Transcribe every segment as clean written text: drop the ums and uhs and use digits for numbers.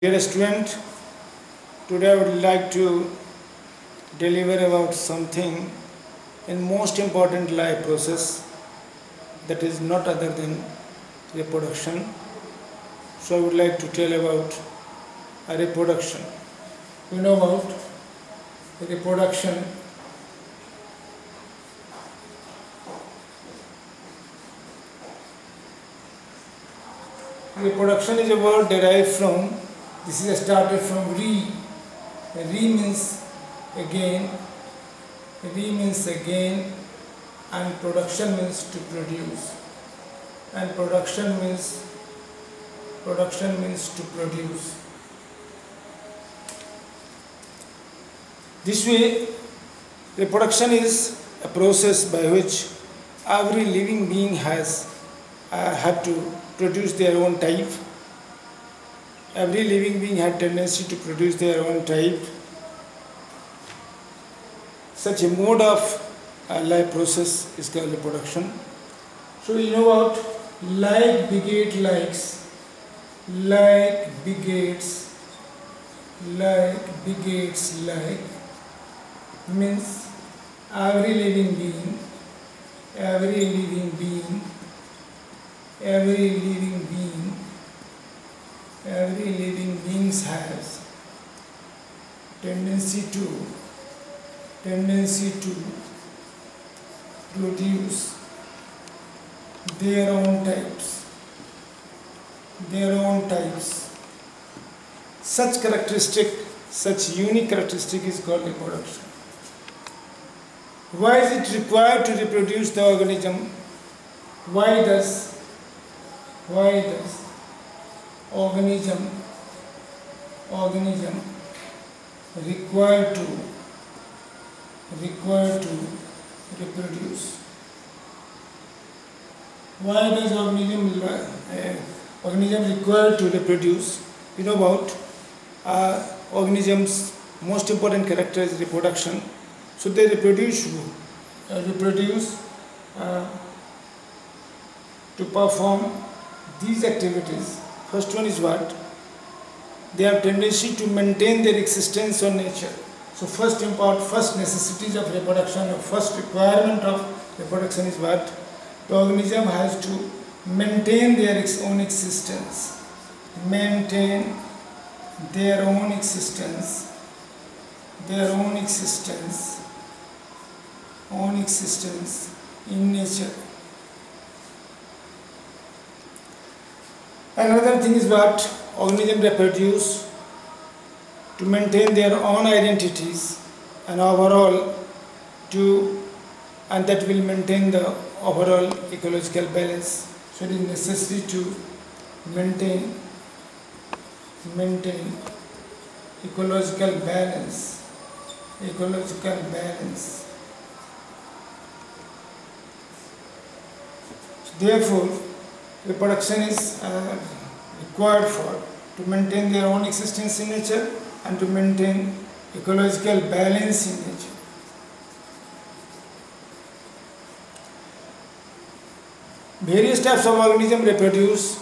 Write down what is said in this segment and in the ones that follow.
Dear student, today I would like to deliver about something in most important life process that is not other than reproduction. So I would like to tell about a reproduction. You know about reproduction. Reproduction is a word derived from, this is started from re. Re means again, and production means to produce, and production means to produce. This way, reproduction is a process by which every living being has have to produce their own type. Every living being had tendency to produce their own type. Such a mode of life process is called reproduction. So you know about like beget likes, like begets like, means every living being has tendency to produce their own types. Such unique characteristic is called reproduction. Why is it required to reproduce the organism? Why does organism required to reproduce? Why does organism required to reproduce? You know about organisms' most important character is reproduction. So they reproduce to perform these activities. First one is what? They have tendency to maintain their existence on nature. So first necessities of reproduction, or first requirement of reproduction is what? The organism has to maintain their own existence. Maintain their own existence in nature. Another thing is what? Organisms reproduce to maintain their own identities and overall and that will maintain the overall ecological balance. So it is necessary to maintain ecological balance. Therefore, reproduction is required to maintain their own existence in nature and to maintain ecological balance in nature. Various types of organisms reproduce,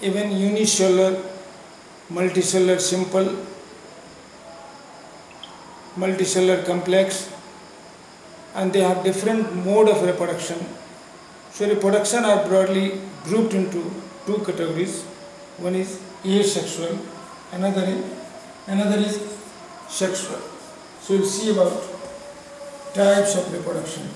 even unicellular, multicellular, simple, multicellular, complex, and they have different mode of reproduction. So reproduction are broadly grouped into two categories. One is asexual, another is sexual. So we'll see about types of reproduction.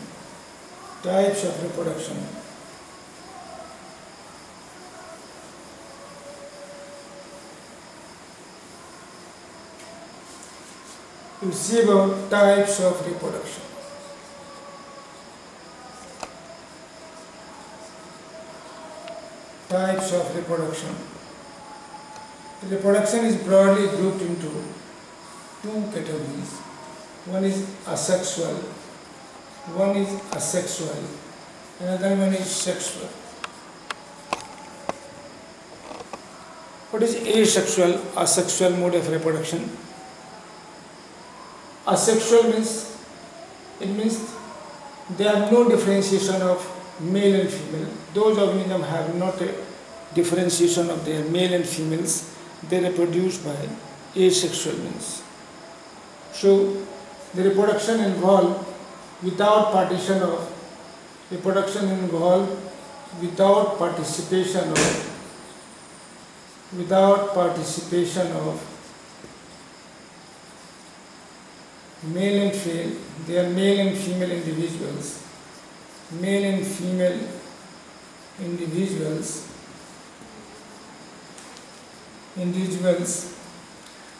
We'll see about types of reproduction. Reproduction is broadly grouped into two categories. One is asexual, another one is sexual. What is asexual mode of reproduction? Asexual means they have no differentiation of male and female. Those organisms have not a differentiation of their male and females. they reproduce by asexual means. So the reproduction involved without partition of reproduction involved without participation of male and female, they are male and female individuals, male and female individuals,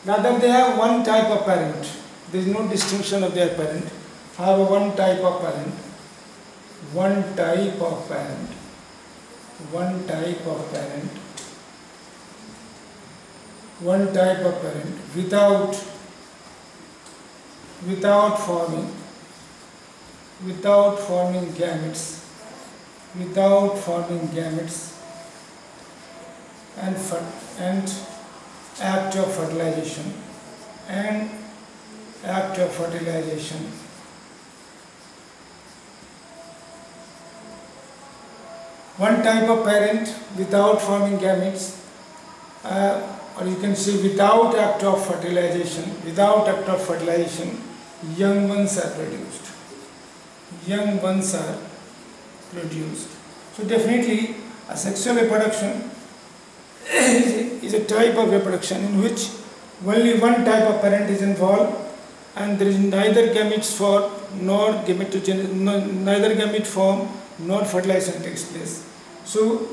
rather they have one type of parent. There is no distinction of their parent. Have one type of parent, one type of parent, one type of parent, one type of parent without forming gametes, and act of fertilization, one type of parent without forming gametes, or you can say without act of fertilization, young ones are produced. So definitely asexual reproduction is a type of reproduction in which only one type of parent is involved, and there is neither gametes form nor gamete form nor fertilization takes place. So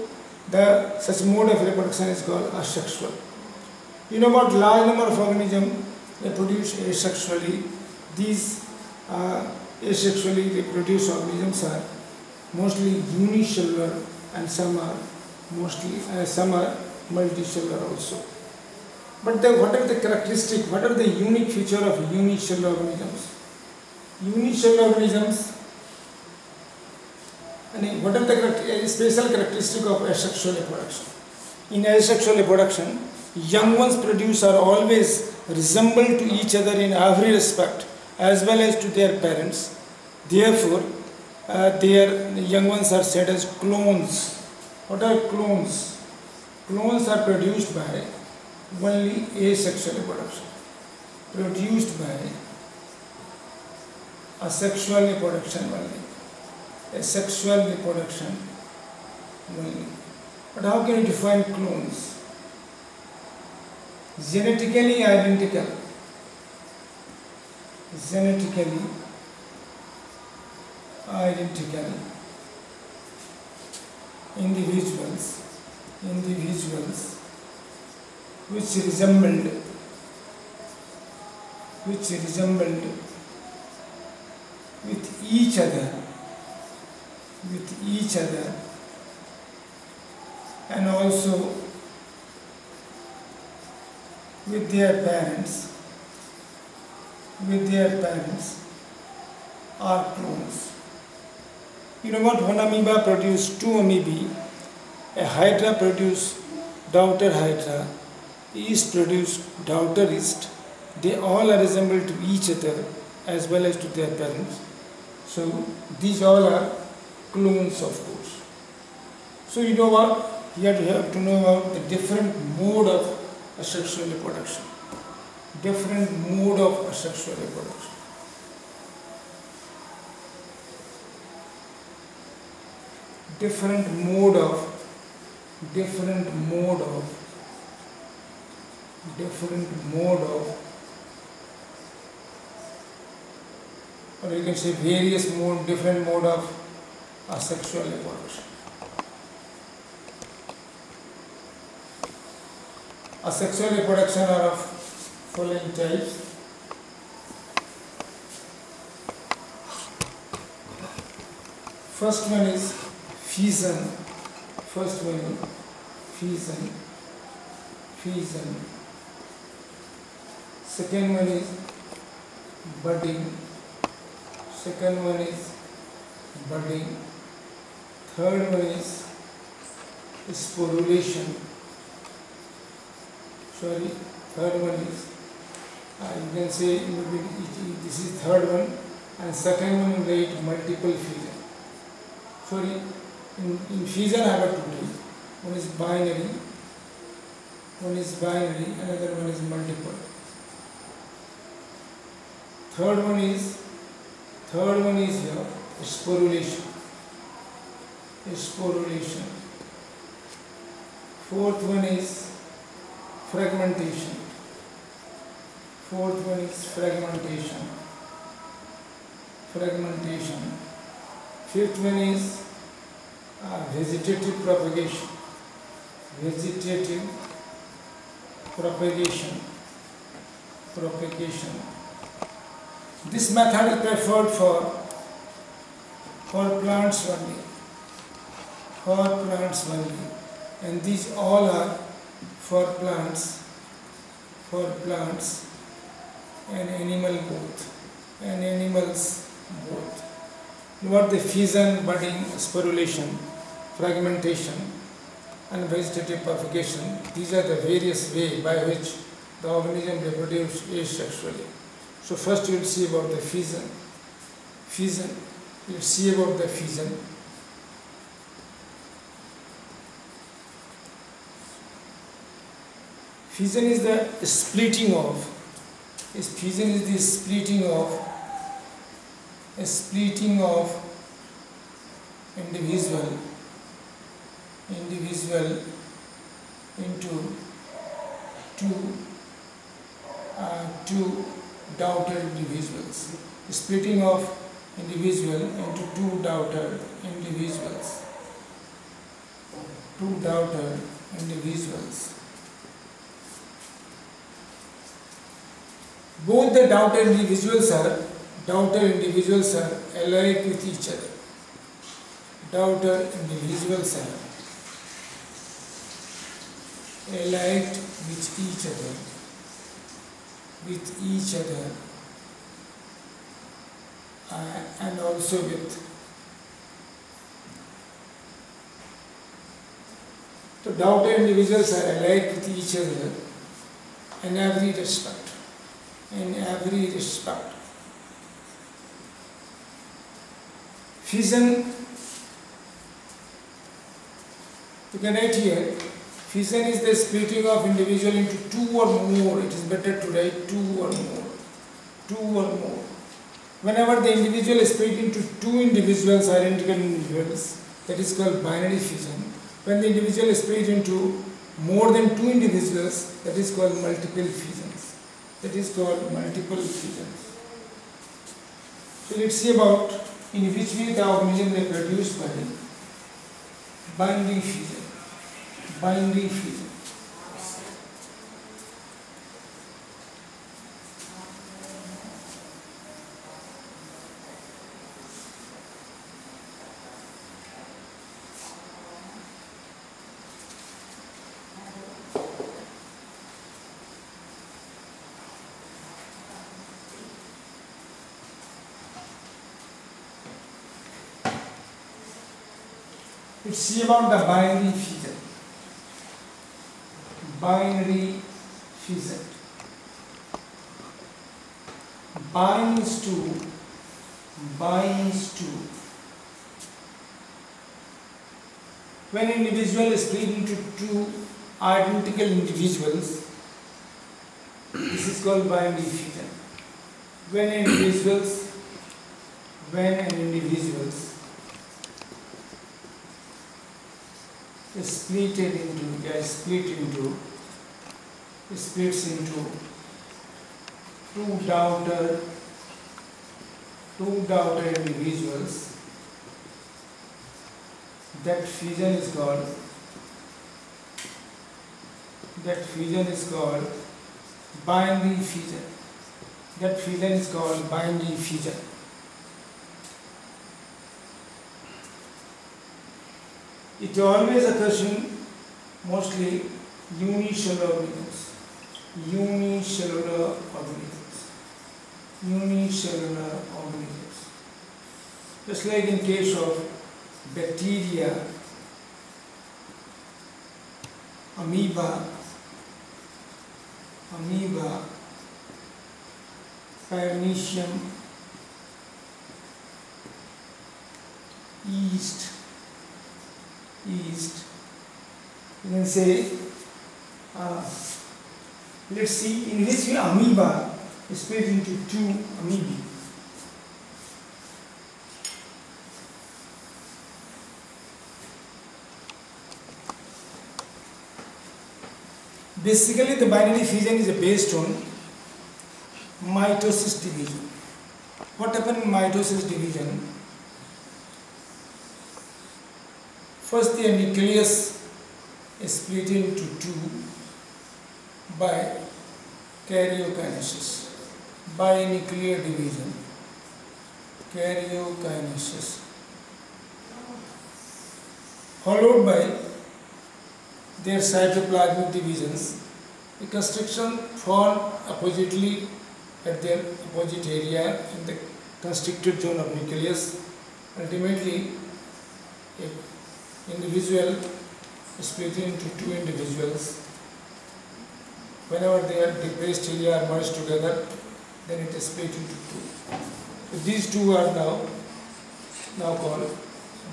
such mode of reproduction is called asexual. You know about large number of organisms reproduce asexually. These asexually reproduced organisms are mostly unicellular, and some are multicellular also. But what are the characteristics? What are the unique feature of unicellular organisms? Unicellular organisms. And what are the special characteristics of asexual reproduction? In asexual reproduction, young ones produced are always resemble to each other in every respect, as well as to their parents. Therefore, their young ones are said as clones. What are clones? Clones are produced by only asexual reproduction. Produced by asexual reproduction only. Asexual reproduction only. But how can you define clones? Genetically identical. Individuals which resembled with each other and also with their parents are clones. You know what? One amoeba produces two amoebae, a hydra produces daughter hydra, yeast produces daughter yeast. They all are resembled to each other as well as to their parents. So these all are clones, of course. So you know what? Here you have to know about the different mode of asexual reproduction. Different mode of asexual reproduction. Different mode of or you can say different mode of asexual reproduction. Asexual reproduction are of following types. First one is fission. Second one is budding. Third one is sporulation. Third one is you can say this is third one, and second one will write multiple fission. In fission I have two types. One is binary one is binary, another one is multiple. Third one is here sporulation. Fourth one is fragmentation. Fifth one is vegetative propagation. This method is preferred for plants only, and these all are for plants and animals both. What the fission, budding, sporulation, fragmentation and vegetative propagation, these are the various ways by which the organism reproduces asexually. So first you will see about the fission. You will see about the fission. Fission is the splitting of individual into two daughter individuals. Splitting of individual into two daughter individuals. Both the daughter individuals are alike with each other. Allied with each other, and also with the daughter individuals are alike with each other in every respect. Fission, you can write here, fission is the splitting of individual into two or more. It is better to write two or more. Whenever the individual is split into two individuals, identical individuals, that is called binary fission. When the individual is split into more than two individuals, that is called multiple fissions. So let's see about in which way the organism reproduced by binary fission. Let's see about the binary fission. Binds to when an individual is split into two identical individuals, this is called binary fission. When an individual splits into two daughter individuals, that fission is called binary fission. It always occurs in mostly unicellular organisms. Just like in case of bacteria, amoeba, paramecium, yeast, you can say uh, let's see, in which amoeba is split into two amoebae. Basically, the binary fission is based on mitosis division. What happens in mitosis division? First, the nucleus is split into two by karyokinesis, by nuclear division, karyokinesis, followed by their cytoplasmic divisions. The construction formed oppositely at their opposite area in the constricted zone of nucleus. Ultimately, an individual is split into two individuals. Whenever their depressed area are merged together, then it is split into two. So these two are now called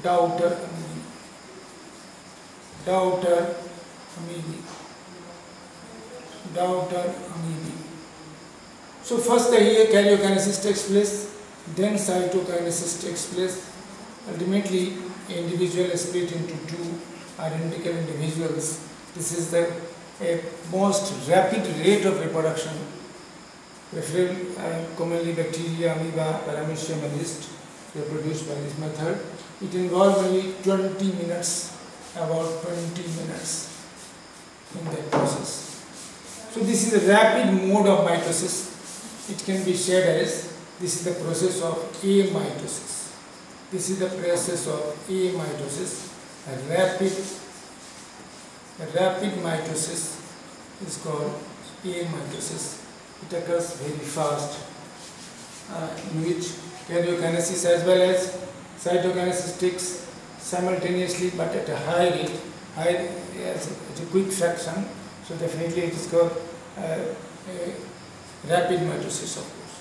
daughter amoebae. Daughter amoebae. Daughter amoebae. So first the karyokinesis takes place, then cytokinesis takes place. Ultimately, an individual is split into two identical individuals. This is the most rapid rate of reproduction. Commonly bacteria, amoeba, paramecium and yeast reproduced by this method. It involves only 20 minutes, about 20 minutes in that process. So this is a rapid mode of mitosis. It can be said as this is the process of amitosis. This is the process of amitosis. A rapid mitosis is called amitosis. It occurs very fast, in which karyokinesis as well as cytokinesis takes simultaneously, but at a high rate, it's a quick fraction. So definitely it is called rapid mitosis, of course.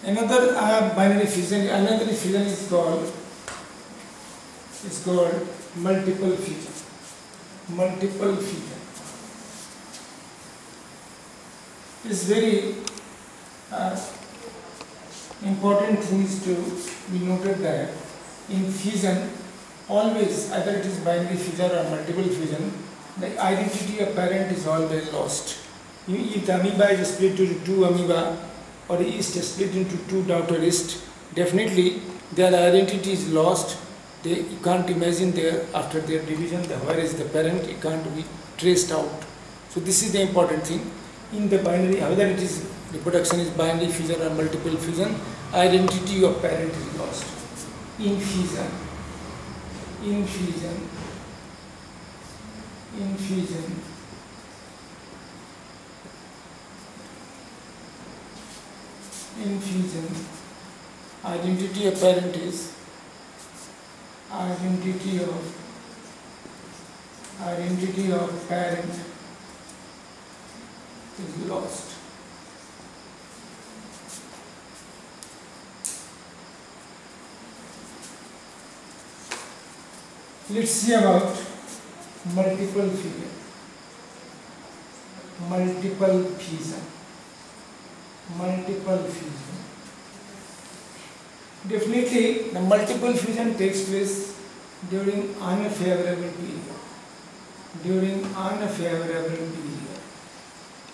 Another binary fission is called multiple fission. Multiple fission. It's very important things to be noted that in fission, always, either it is binary fission or multiple fission, the identity of parent is always lost. If the amoeba is split into two amoeba or the yeast is split into two daughter yeast, definitely their identity is lost. You can't imagine after their division, where is the parent, it can't be traced out. So this is the important thing. In the binary, whether it is reproduction is binary fission or multiple fission, identity of parent is lost. In fission, identity of parent is lost. Let's see about multiple fission. Definitely, the multiple fission takes place during unfavorable period.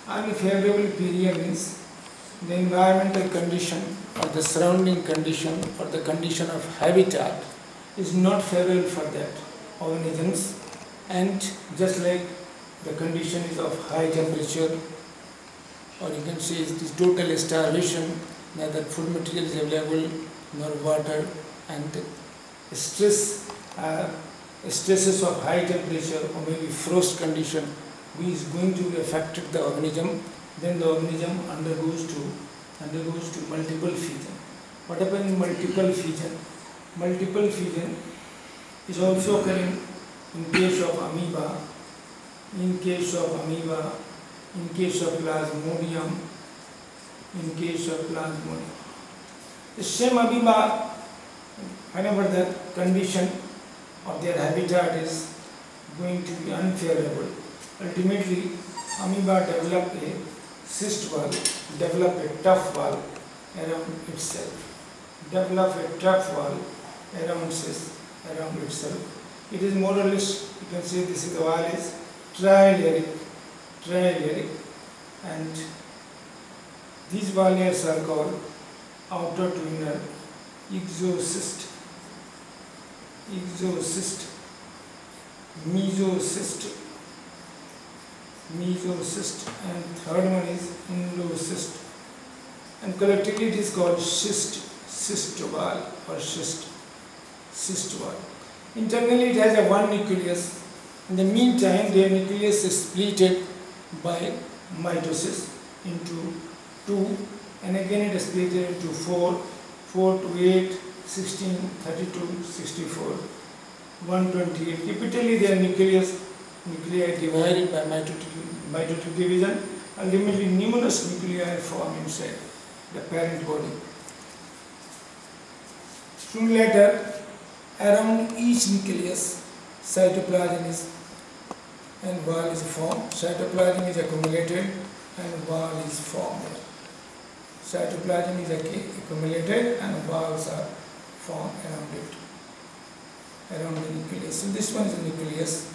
Unfavorable period means the environmental condition or the surrounding condition or the condition of habitat is not favorable for that organisms, and just like the condition is of high temperature, or you can say it is total starvation, neither food material is available nor water, and stresses of high temperature or maybe frost condition which is going to affect the organism, then the organism undergoes to multiple fission. What happens in multiple fission? Multiple fission is also occurring in case of amoeba, in case of plasmodium, The same amoeba, whenever the condition of their habitat is going to be unfavorable, Ultimately, amoeba develop a cyst wall, develop a tough wall around itself. Develop a tough wall around itself. It is more or less, you can say this is the wall is trilayeric, and these wall layers are called outer to inner exocyst, mesocyst, and third one is endocyst, and collectively it is called cyst wall or cyst wall. Internally it has a one nucleus. In the meantime, their nucleus is split by mitosis into 2, and again it is split into 4 to 8, 16, 32, 64, 128. Typically their nuclei divided by mitotic division. Ultimately numerous nuclei form inside the parent body. Soon later, around each nucleus, cytoplasm is and wall is formed. Cytoplasm is accumulated and wall is formed. Cytoplasm is accumulated and walls are formed around it, around the nucleus. So this one is the nucleus,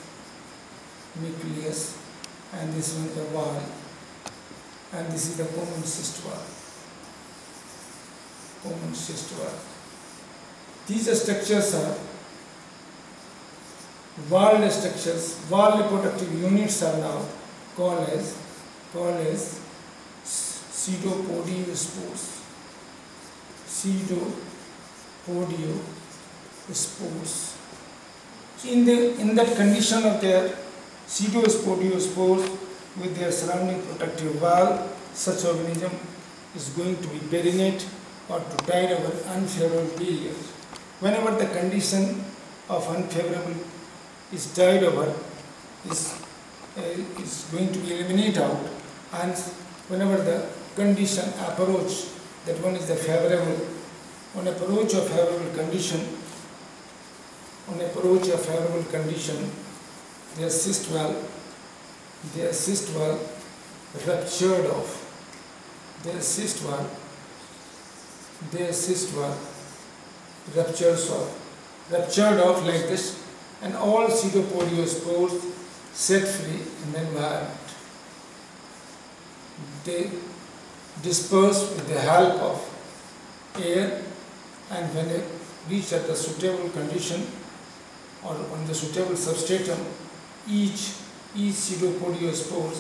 and this one is the wall, and this is the common cyst wall. These structures are wall structures. Wall reproductive units are now called as pseudopodiospores. So in that condition of their pseudopodiospores with their surrounding protective wall, such organism is going to be perinate or to tide over unfavorable periods. Whenever the condition of unfavorable is tide over, is going to be eliminated out, and whenever the condition approach, that one is the favorable, on approach of favorable condition, their cyst wall ruptured off. Their cyst wall ruptured off like this, and all pseudopodiospores set free in the environment. They disperse with the help of air, and when they reach at the suitable condition or on the suitable substratum, each pseudopodiospores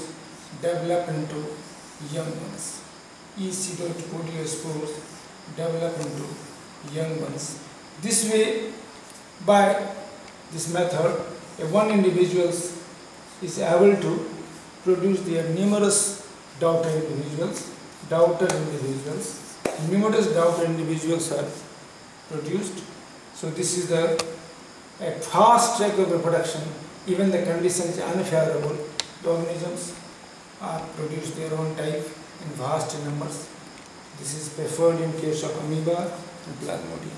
develop into young ones. This way, by this method, one individual is able to produce their numerous daughter individuals. Numerous daughter individuals are produced. So this is a fast track of reproduction. Even the condition is unfavorable, the organisms are produced their own type in vast numbers. This is preferred in case of amoeba and plasmodium.